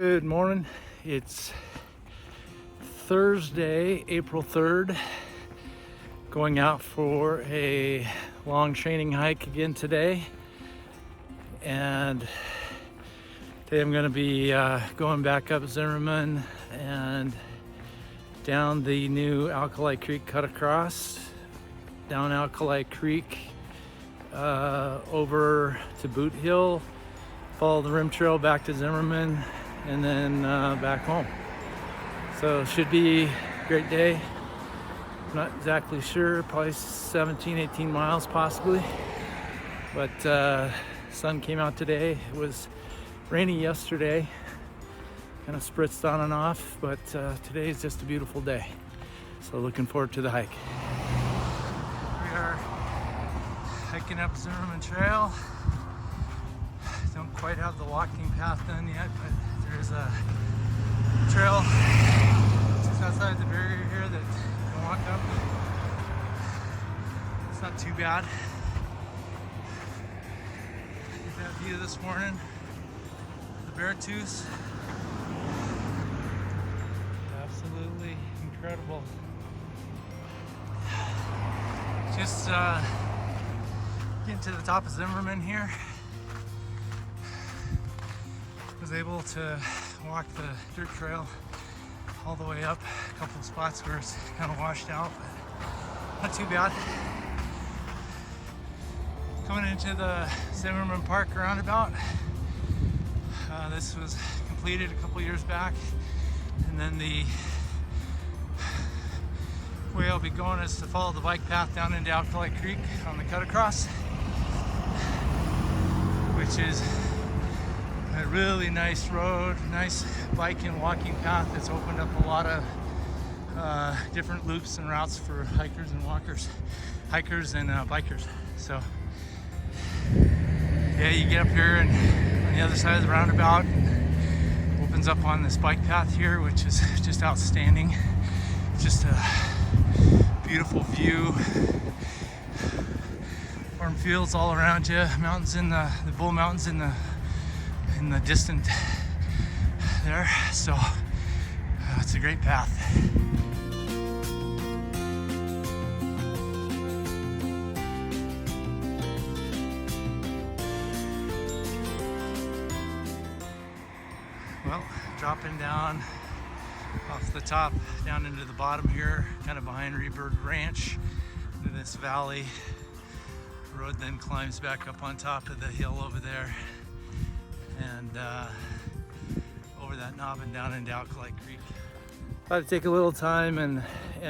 Good morning. It's Thursday, April 3rd. Going out for a long training hike again today. And today I'm going to be going back up Zimmerman and down the new Alkali Creek cut across, down Alkali Creek, over to Boot Hill, follow the rim trail back to Zimmerman, and then back home. So it should be a great day. I'm not exactly sure, probably 17, 18 miles possibly. But sun came out today. It was rainy yesterday, kind of spritzed on and off, but today is just a beautiful day. So looking forward to the hike. We are hiking up Zimmerman Trail. Don't quite have the walking path done yet, but there's a trail just outside the barrier here that you can walk up. It's not too bad. Get that view this morning, the Beartooths. Absolutely incredible. Just getting to the top of Zimmerman here. Was able to walk the dirt trail all the way up. A couple of spots where it's kind of washed out, but not too bad. Coming into the Zimmerman Park roundabout. This was completed a couple years back, and then the way I'll be going is to follow the bike path down into Alkali Creek on the cut across, which is a really nice road, nice bike and walking path that's opened up a lot of different loops and routes for hikers and bikers. So yeah, you get up here and on the other side of the roundabout, opens up on this bike path here, which is just outstanding. Just a beautiful view. Farm fields all around you, mountains in the Bull Mountains in the distant there, so it's a great path. Well, dropping down off the top down into the bottom here, kind of behind Rebird Ranch, into this valley. The road then climbs back up on top of the hill over there, and over that knob and down into Alkali Creek. Thought I'd take a little time and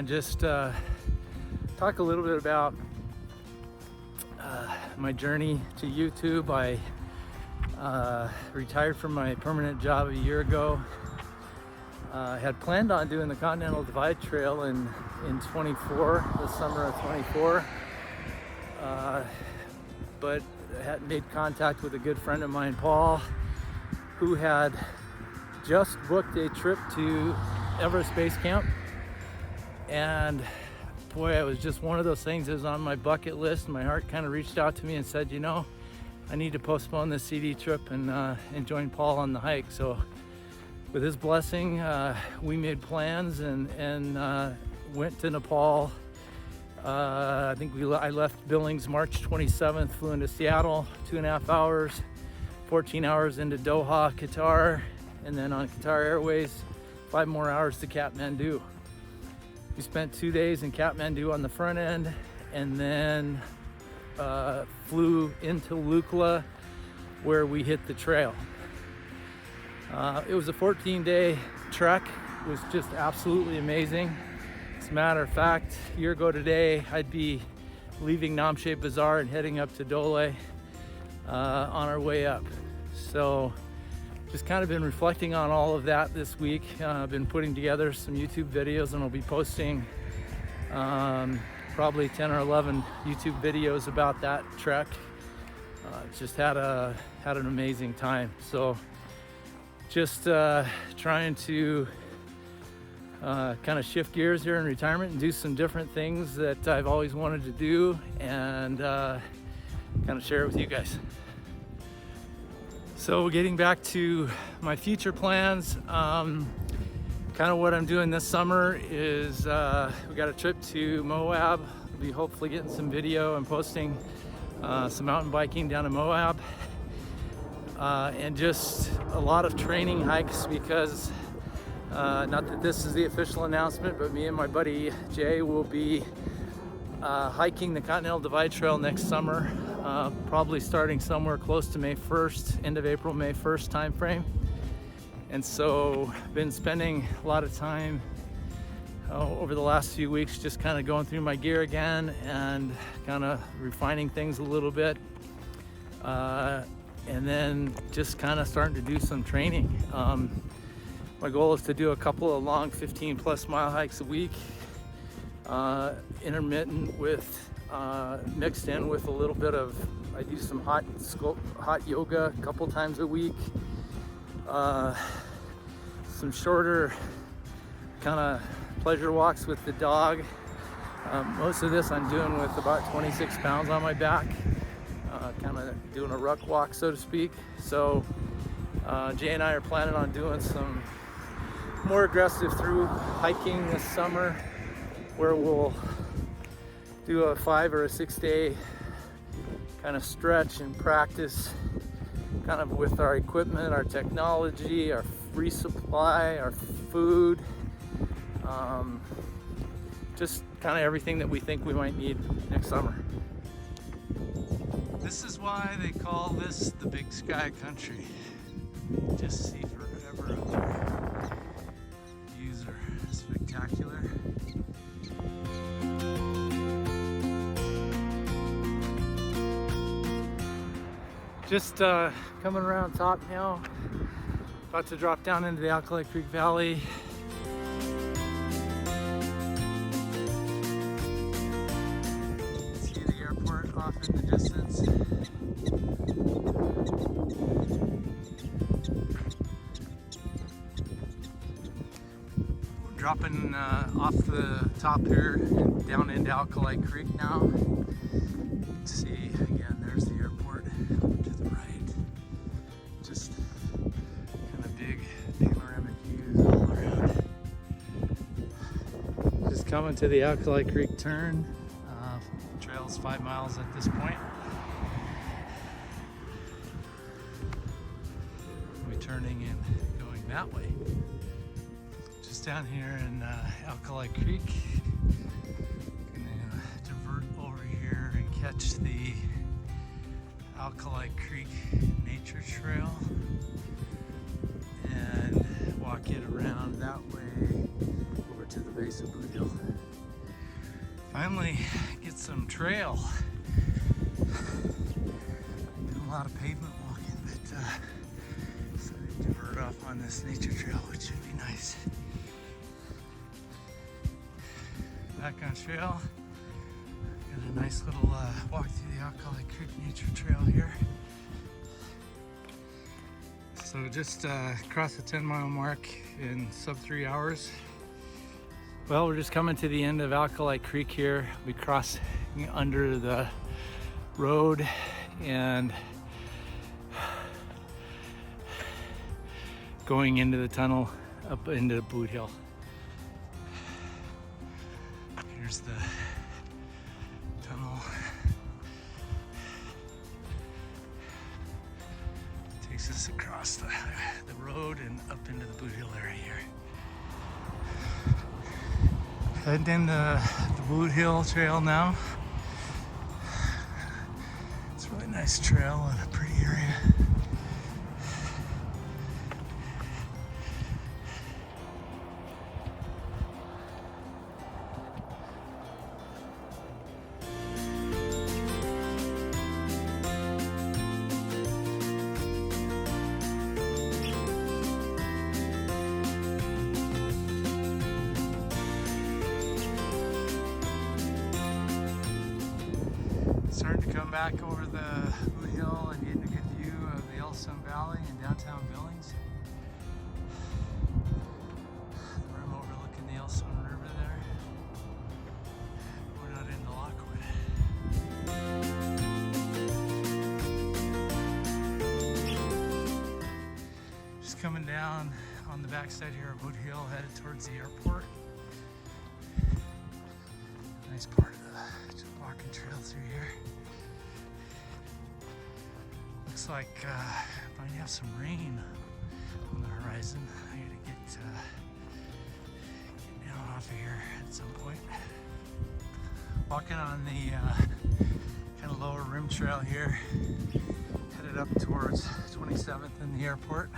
just talk a little bit about my journey to YouTube. I retired from my permanent job a year ago. I had planned on doing the Continental Divide Trail in 24, the summer of 24, but I had made contact with a good friend of mine, Paul, who had just booked a trip to Everest Base Camp. And boy, it was just one of those things that was on my bucket list. My heart kind of reached out to me and said, you know, I need to postpone this CD trip and join Paul on the hike. So with his blessing, we made plans and went to Nepal. I think I left Billings March 27th, flew into Seattle, 2.5 hours, 14 hours into Doha, Qatar, and then on Qatar Airways, 5 more hours to Kathmandu. We spent 2 days in Kathmandu on the front end, and then flew into Lukla, where we hit the trail. It was a 14-day trek. It was just absolutely amazing. As a matter of fact, a year ago today, I'd be leaving Namche Bazaar and heading up to Dole on our way up. So just kind of been reflecting on all of that this week. I've been putting together some YouTube videos, and I'll be posting probably 10 or 11 YouTube videos about that trek. Just had an amazing time. So just trying to kind of shift gears here in retirement and do some different things that I've always wanted to do, and kind of share it with you guys. So getting back to my future plans, kind of what I'm doing this summer is we got a trip to Moab. We'll be hopefully getting some video and posting some mountain biking down in Moab, and just a lot of training hikes because not that this is the official announcement, but me and my buddy Jay will be hiking the Continental Divide Trail next summer, probably starting somewhere close to May 1st, end of April, May 1st time frame. And so been spending a lot of time over the last few weeks just kind of going through my gear again and kind of refining things a little bit, and then just kind of starting to do some training. My goal is to do a couple of long 15+ mile hikes a week, intermittent with mixed in with a little bit of, I do some hot yoga a couple times a week, some shorter kind of pleasure walks with the dog. Most of this I'm doing with about 26 pounds on my back, kind of doing a ruck walk, so to speak. So Jay and I are planning on doing some more aggressive through hiking this summer, where we'll do a 5 or a 6 day kind of stretch and practice kind of with our equipment, our technology, our resupply, our food, just kind of everything that we think we might need next summer. This is why they call this the Big Sky Country. Just see forever up there. Views are spectacular. Just coming around top now, about to drop down into the Alkali Creek Valley. See the airport off in the distance. We're dropping off the top here and down into Alkali Creek now. See, again, there's the airport to the right. Just kind of big panoramic views all around. Just coming to the Alkali Creek turn. The trail's 5 miles at this point. We're turning and going that way. Just down here in Alkali Creek. Gonna divert over here and catch the Alkali Creek Nature Trail and walk it around that way over to the base of Boot Hill. Finally get some trail. Doing a lot of pavement walking, but decided to divert off on this nature trail, which should be nice. Back on trail. Got a nice little walk through the Alkali Creek Nature Trail here. So just crossed the 10-mile mark in sub 3 hours. Well, we're just coming to the end of Alkali Creek here. We crossed under the road and going into the tunnel up into Boot Hill. Here's the tunnel. Takes us across the road and up into the Boot Hill area here. Heading into the Boot Hill Trail now. It's a really nice trail and a pretty area. Starting to come back over the Boot Hill and getting a good view of the Yellowstone Valley and downtown Billings. The room overlooking the Yellowstone River there. We're not into Lockwood. coming down on the backside here of Wood Hill, headed towards the airport. Nice part of the walking trail through here. Looks like might have some rain on the horizon. I gotta get down off of here at some point. Walking on the kind of lower rim trail here, headed up towards 27th and the airport.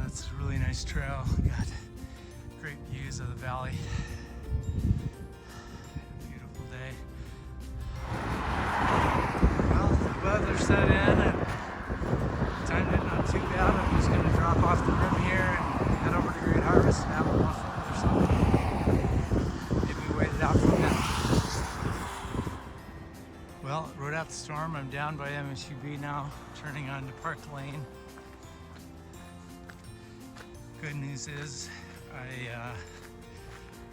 It's a really nice trail. Got great views of the valley. Beautiful day. Well, the weather set in and timed it not too bad. I'm just going to drop off the rim here and head over to Great Harvest and have a little fun or something. Maybe wait it out from that. Well, rode out the storm. I'm down by MSUB now, turning onto Park Lane. Good news is I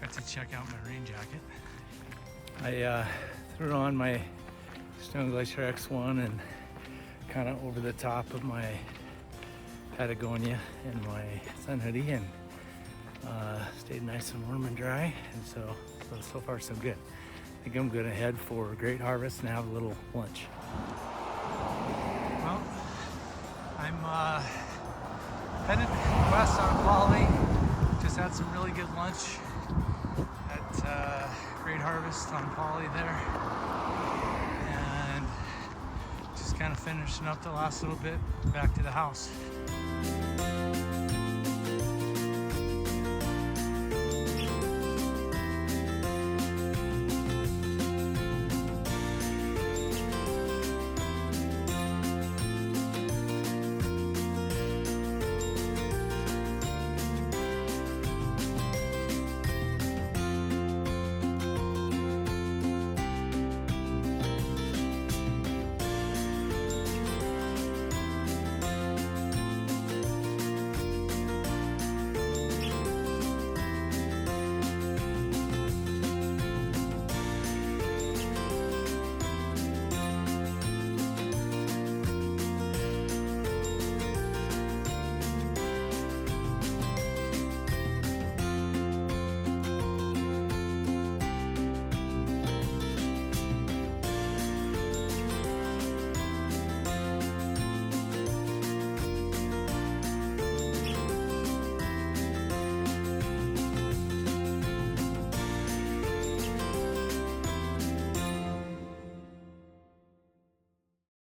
got to check out my rain jacket. I threw on my Stone Glacier X1 and kind of over the top of my Patagonia and my sun hoodie, and stayed nice and warm and dry, and so far so good. I think I'm gonna head for Great Harvest and have a little lunch. Well, I'm headed west on Poly. Just had some really good lunch at Great Harvest on Poly there, and just kind of finishing up the last little bit back to the house.